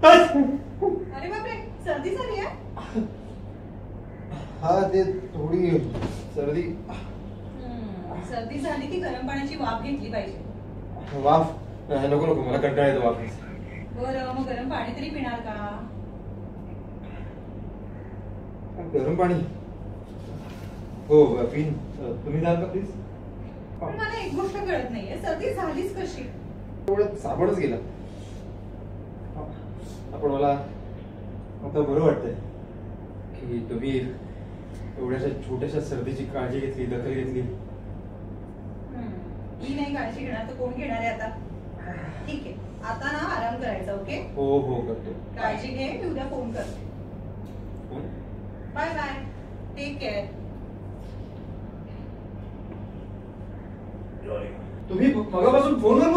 अरे बापरे, सर्दी झाली आहे? हा ते थोडी सर्दी. सर्दी झाली की गरम पाण्याची वाफ घेतली पाहिजे. वाफ नको नको, मला कंटाळा येतो वाफ. बरं, मग गरम पाणी तरी पिणार का? गरम पाणी हो पिन. तुम्ही जाल का प्लीज? पण मला एक गोष्ट कळत नाहीये, सर्दी झालीच कशी? थोडं साबणच गेला. आपण मला आता बरं वाटतंय की तुम्ही एवढ्याशा छोट्याशा सर्दीची काळजी घेतली, दखल घेतली. मी नाही काळजी घेणार तर कोण घेणार आहे आता? ठीक आहे, आता ना आराम करायचा. ओके हो हो करतो. काळजी घे, मी उद्या फोन करते. Bye bye, take care. तुम्ही मगापासून फोनवर